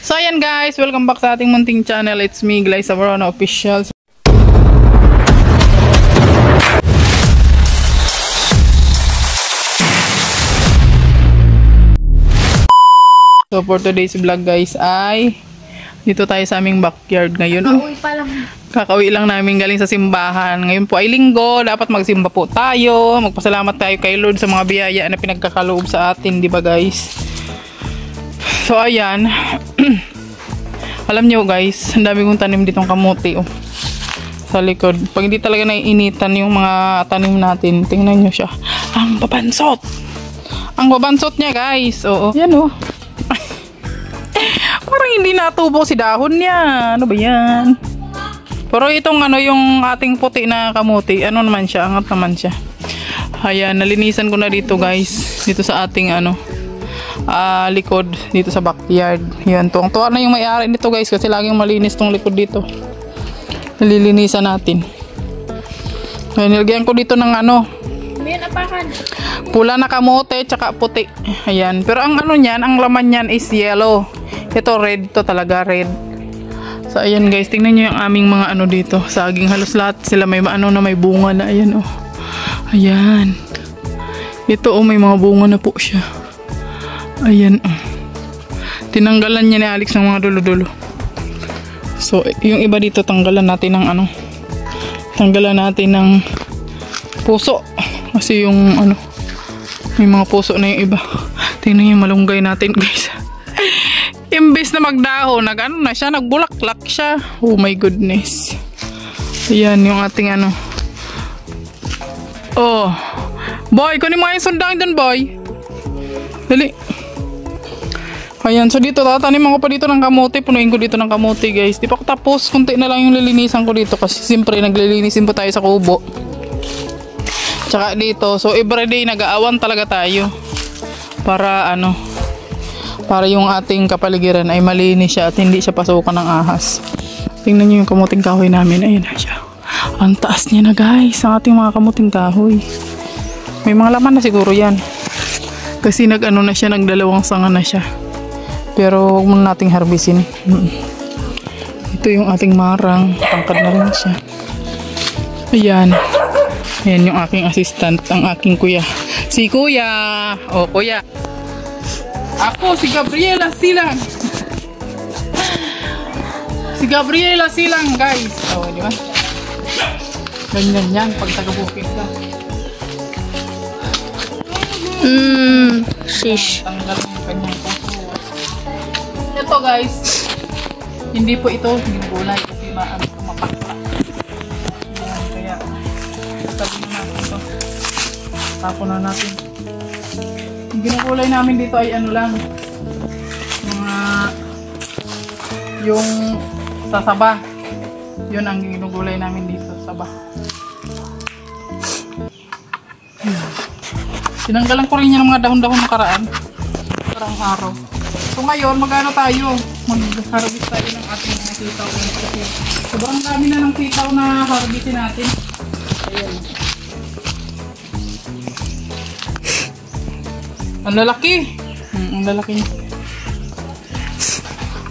So ayan guys, welcome back sa ating munting channel. It's me, Glyza Verona Official. So for today's vlog guys ay dito tayo sa aming backyard ngayon. Kakauwi lang namin galing sa simbahan. Ngayon po ay linggo, dapat magsimba po tayo. Magpasalamat tayo kay Lord sa mga biyaya na pinagkakaloob sa atin, di ba guys? So ayan. Alam nyo guys, ang dami kong tanim ditong kamote oh, sa likod. Pag hindi talaga naiinitan yung mga tanim natin, tingnan nyo siya. Ang babansot! Ang babansot niya guys. Oo, yan oh. Parang hindi natubo si dahon niya. Ano ba yan? Pero itong ano yung ating puti na kamote, ano naman siya, angat naman siya. Ayan, nalinisan ko na dito guys. Dito sa ating ano, likod dito sa backyard. Yan, tuwang-tuwa na yung may-ari nito guys kasi laging malinis tong likod dito. Nalilinisan natin. Ayan, nilagyan ko dito ng ano, pula na kamote tsaka puti. Ayan, pero ang ano niyan, ang laman niyan is yellow. Ito red to talaga, red. So ayan guys, tingnan niyo yung aming mga ano dito. Saging halos lahat sila may ano na may bunga na. Ayan oh. Ayan. Ito oh, may mga bunga na po siya. Ayan oh. Tinanggalan niya ni Alex ng mga dulo-dulo. So yung iba dito tanggalan natin ng ano. Tanggalan natin ng puso. Kasi yung ano, may mga puso na yung iba. Tingnan niyo yung malunggay natin guys. Imbes na magdahon, nag-ano na siya, nagbulaklak siya. Oh my goodness. Ayan yung ating ano. Oh. Boy, kunin mo yung sundang dun boy. Dali. Ayan, so dito tatanim ako pa dito ng kamote. Punuin ko dito ng kamote guys. Di pa ko tapos, kunti na lang yung lilinisan ko dito. Kasi siyempre naglilinisin po tayo sa kubo. Tsaka dito, so everyday nag-aawan talaga tayo. Para ano, para yung ating kapaligiran ay malinis siya at hindi siya pasukan ng ahas. Tingnan nyo yung kamuting kahoy namin. Ayan na siya. Ang taas niya na guys, ang ating mga kamuting kahoy. May mga laman na siguro yan. Kasi nag-ano na siya, nagdalawang sanga na siya. Pero huwag muna nating harbisin. Ito yung ating marang. Tangkad na rin siya. Ayan. Ayan yung aking assistant, ang aking kuya. Si kuya. O kuya. Ako, si Gabriela Silang. Si Gabriela Silang, guys. O, di ba? Ganyan yan, pag taga-bukid ka. Shish. Tanggal yung kanyang puso. Ito, guys. Hindi po ito ginugulay kasi mapakla. Yan, kaya tabi na natin ito. Tapo na natin. Yung ginukulay namin dito ay ano lang, mga yung sasaba, yun ang ginugulay namin dito, saba. Tinanggalan ko rin yan ng mga dahon-dahon nakaraan, parang araw. So ngayon magano tayo, mag-harvest tayo ng ating mga sitaw kasi sobrang dami na ng sitaw na harvestin natin. Ayan. Ang lalaki. Ang lalaki niya.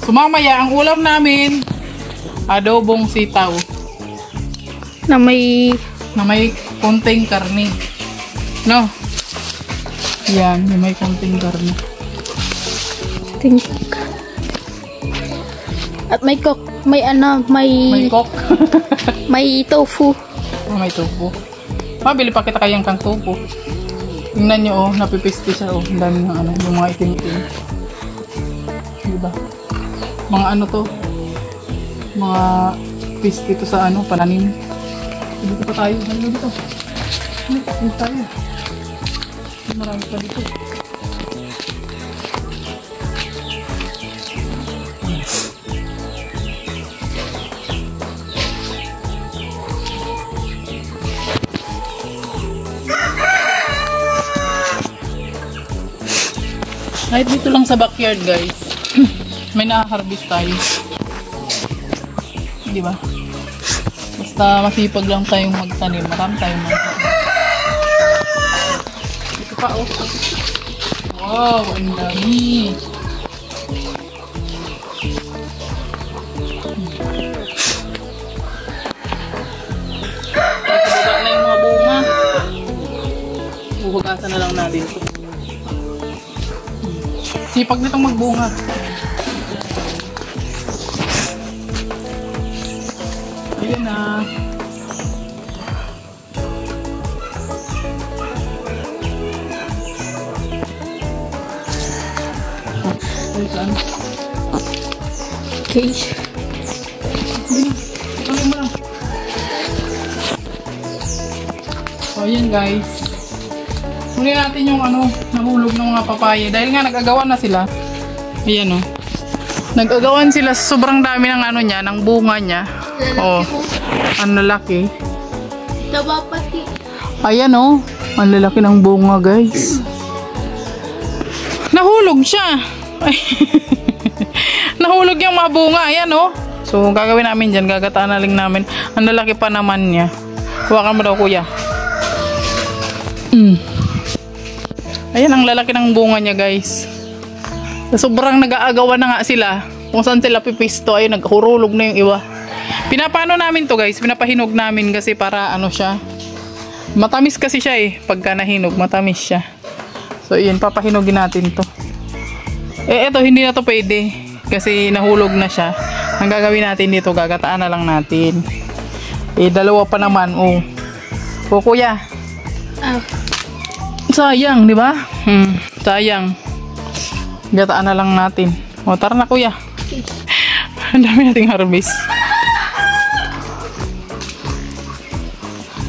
So mamaya, ang ulam namin, adobong sitaw. Na may konting karne. No? Yan, may konting karne. think. At may cook. May ano, May cook. may tofu. Oh, may tofu. Mabili pa kita kayang kang tofu. Tingnan nyo oh, napipisti siya oh. Ang dami ng ano, yung mga itim-itim. Diba? Mga ano to? Mga pisti to sa ano, pananim. Dito pa tayo. Ano dito? Dito tayo. Marami pa dito. Kahit dito lang sa backyard guys, may na-harvest tayo. Di ba? Basta masipag lang tayong magtanim, marami tayong magtanim. Ito pa oh. Wow, ang dami. na lang natin ito. Sipag nitong magbunga. Ayan na. Okay. So, ayan guys. Muli natin yung nahulog ng mga papaya. Dahil nga nag-agawan na sila. Ayan o. Nag-agawan sila sa sobrang dami ng niya, ng bunga niya. Oh, ang lalaki. Taba pati. Ayan o. Ang lalaki ng bunga guys. Nahulog siya. Nahulog yung mga bunga. Ayan o. So, gagawin namin dyan. Gagataan na lang namin. Ang lalaki pa naman niya. Huwakan mo daw kuya. Ayan ang lalaki ng bunga niya guys. Sobrang nag-aagawan na nga sila. Kung saan sila pipisto ay naghurulog na yung iba. Pinapano namin to guys. Pinapahinog namin kasi para siya. Matamis kasi siya eh. Pagka nahinog matamis siya. So yun, papahinugin natin to. Eto hindi na to pwede. Kasi nahulog na siya. Ang gagawin natin dito, gagataan na lang natin. Dalawa pa naman. O kuya. Sayang, di ba? Sayang. Gataan na lang natin. O, tara na kuya. Ang dami nating harvest.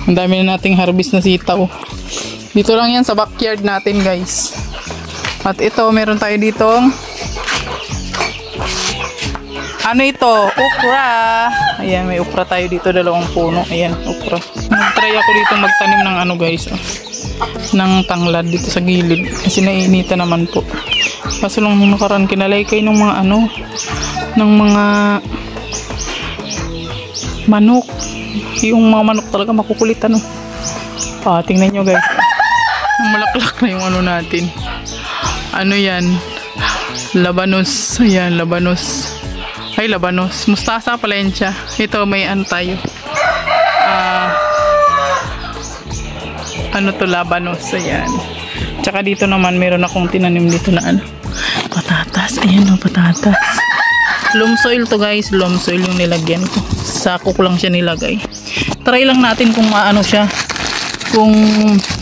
Ang dami na nating harvest na sitaw. Dito lang yan sa backyard natin guys. At ito, meron tayo ditong ito? Okra. Ayan, may okra tayo dito. 2 puno. Ayan, okra. Nag-try ako dito magtanim ng guys. Ng tanglad dito sa gilid. Kasi naiinita naman po. Kaso lang nung nakaraan kinalaykay ng mga ng mga manok. Yung mga manok talaga makukulit tingnan nyo guys. Malaklak na yung natin. Yan? Labanos. Ayan, labanos. Ay, labanos. Mustasa pala yan siya. Ito, may tayo. Labanos. Ayan. Tsaka dito naman, meron akong tinanim dito na patatas. Ayan patatas. Loam soil to guys. Loam soil yung nilagyan ko. Sako ko lang siya nilagay. Try lang natin kung siya. Kung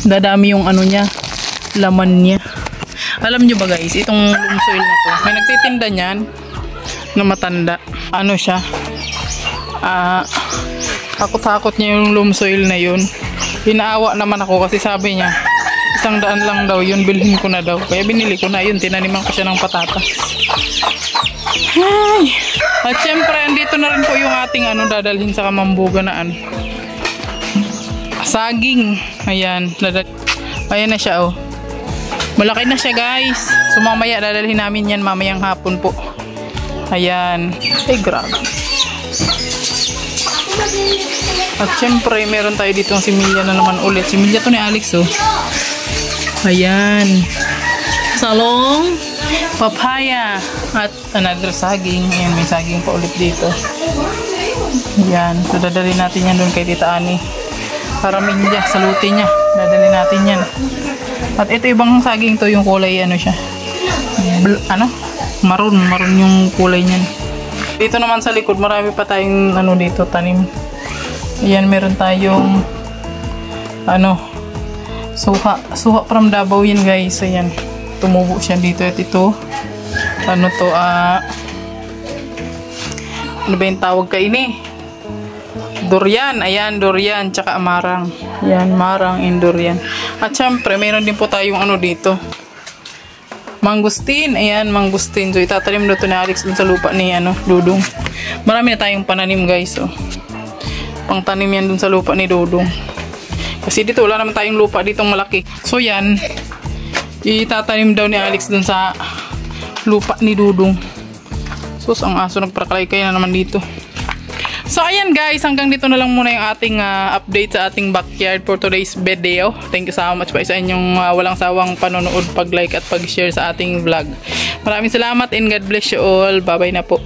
dadami yung niya. Laman niya. Alam nyo ba guys, itong loam soil na to. May nagtitinda niyan na matanda. Siya? Takot-takot niya yung loam soil na yun. Hinaawa naman ako kasi sabi niya 100 lang daw yun, bilhin ko na daw. Kaya binili ko na yun, tinaniman ko siya ng patatas. Ay. At syempre, andito na rin po yung ating dadalhin sa Kamambuga na saging. Ayan, ayan na siya malaki na siya guys. So mamaya dadalhin namin yan mamayang hapon po. Ayan. Ay grabe. At syempre, meron tayo dito ang similya na naman ulit. Similya to ni Alex Ayan. Salong, papaya, at another saging. Ayan, may saging pa ulit dito. Ayan. So, dadalhin natin yan doon kay Tita Ani. Para minja, salutin niya. Dadalhin natin yan. At ito ibang saging to, yung kulay, siya. Maroon yung kulay niyan. Dito naman sa likod, marami pa tayong dito, tanim. Ayan, meron tayong suha from Davao yan guys. Ayan, tumubo siya dito. At ito, ano ba yung tawag kaini? Durian. Ayan, durian, tsaka marang. Ayan, marang and durian. At syempre, meron din po tayong dito. Mangustin. Ayan, mangustin. So, itatanim na ito ni Alex dun sa lupa ni Dudong. Marami na tayong pananim guys. Pangtanim yan dun sa lupa ni Dudong. Kasi dito wala naman tayong lupa ditong malaki. So yan, itatanim daw ni Alex dun sa lupa ni Dudong. Sus, ang aso nagprakalaykay na naman dito. So ayan guys, hanggang dito na lang muna yung ating update sa ating backyard for today's video. Thank you so much pa sa inyong walang sawang panonood, pag-like at pag-share sa ating vlog. Maraming salamat and God bless you all. Bye bye na po.